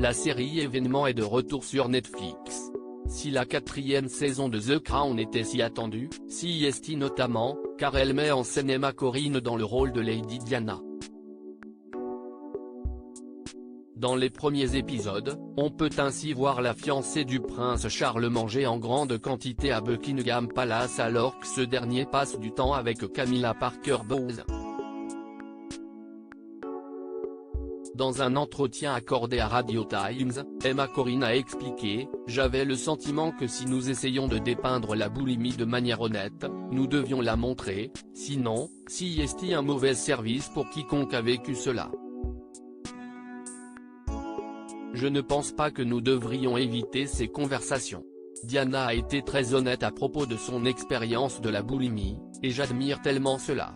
la série événement est de retour sur Netflix. Si la 4e saison de The Crown était si attendue, CIST notamment, car elle met en scène Emma Corrin dans le rôle de Lady Diana. Dans les premiers épisodes, on peut ainsi voir la fiancée du prince Charles manger en grande quantité à Buckingham Palace alors que ce dernier passe du temps avec Camilla Parker Bowles. Dans un entretien accordé à Radio Times, Emma Corrin a expliqué « J'avais le sentiment que si nous essayions de dépeindre la boulimie de manière honnête, nous devions la montrer, sinon, CIST un mauvais service pour quiconque a vécu cela. Je ne pense pas que nous devrions éviter ces conversations. Diana a été très honnête à propos de son expérience de la boulimie, et j'admire tellement cela. »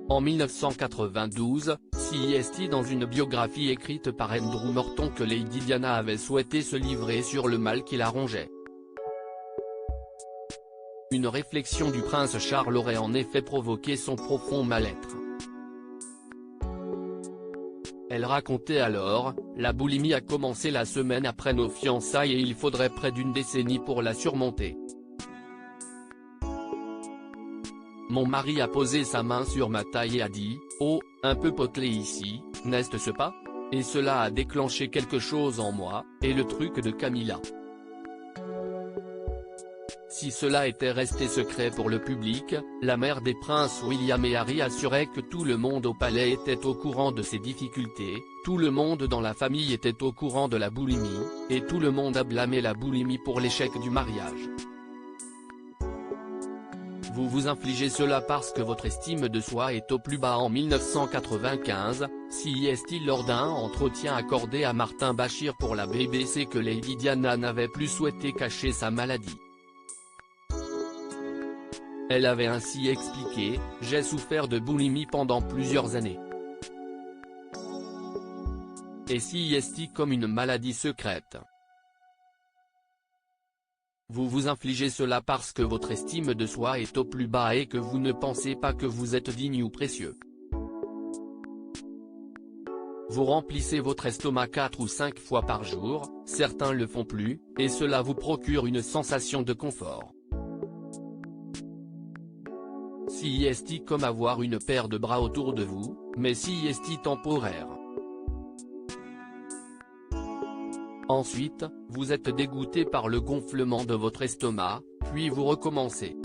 En 1992, CIST dans une biographie écrite par Andrew Morton que Lady Diana avait souhaité se livrer sur le mal qui la rongeait. Une réflexion du prince Charles aurait en effet provoqué son profond mal-être. Elle racontait alors, « La boulimie a commencé la semaine après nos fiançailles et il faudrait près d'une décennie pour la surmonter. Mon mari a posé sa main sur ma taille et a dit, « Oh, un peu potelé ici, n'est-ce pas ?» Et cela a déclenché quelque chose en moi, et le truc de Camilla. Si cela était resté secret pour le public, la mère des princes William et Harry assurait que tout le monde au palais était au courant de ses difficultés, tout le monde dans la famille était au courant de la boulimie, et tout le monde a blâmé la boulimie pour l'échec du mariage. Vous vous infligez cela parce que votre estime de soi est au plus bas. En 1995, CIST lors d'un entretien accordé à Martin Bashir pour la BBC que Lady Diana n'avait plus souhaité cacher sa maladie. Elle avait ainsi expliqué, « J'ai souffert de boulimie pendant plusieurs années. Et CIST comme une maladie secrète. Vous vous infligez cela parce que votre estime de soi est au plus bas et que vous ne pensez pas que vous êtes digne ou précieux. Vous remplissez votre estomac 4 ou 5 fois par jour, certains le font plus, et cela vous procure une sensation de confort. CIST comme avoir une paire de bras autour de vous, mais CIST temporaire. Ensuite, vous êtes dégoûté par le gonflement de votre estomac, puis vous recommencez.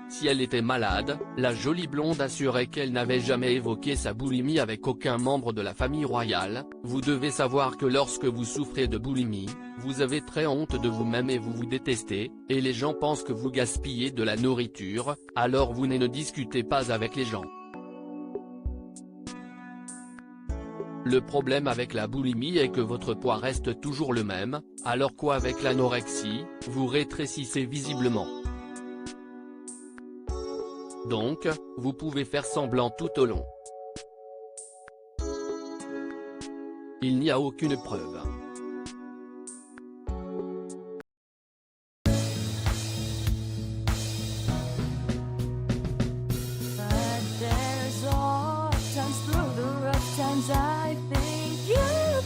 Si elle était malade, la jolie blonde assurait qu'elle n'avait jamais évoqué sa boulimie avec aucun membre de la famille royale. Vous devez savoir que lorsque vous souffrez de boulimie, vous avez très honte de vous-même et vous vous détestez, et les gens pensent que vous gaspillez de la nourriture, alors vous ne discutez pas avec les gens. Le problème avec la boulimie est que votre poids reste toujours le même, alors qu'avec l'anorexie, vous rétrécissez visiblement. Donc, vous pouvez faire semblant tout au long. Il n'y a aucune preuve. I think you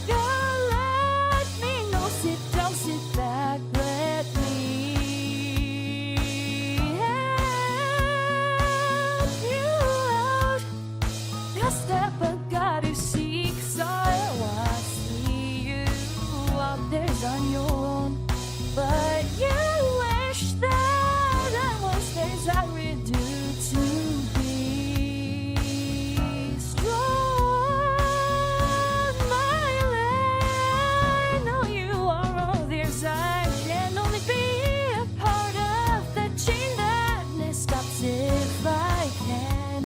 can let me know. Sit down, sit back, let me help you out. Just step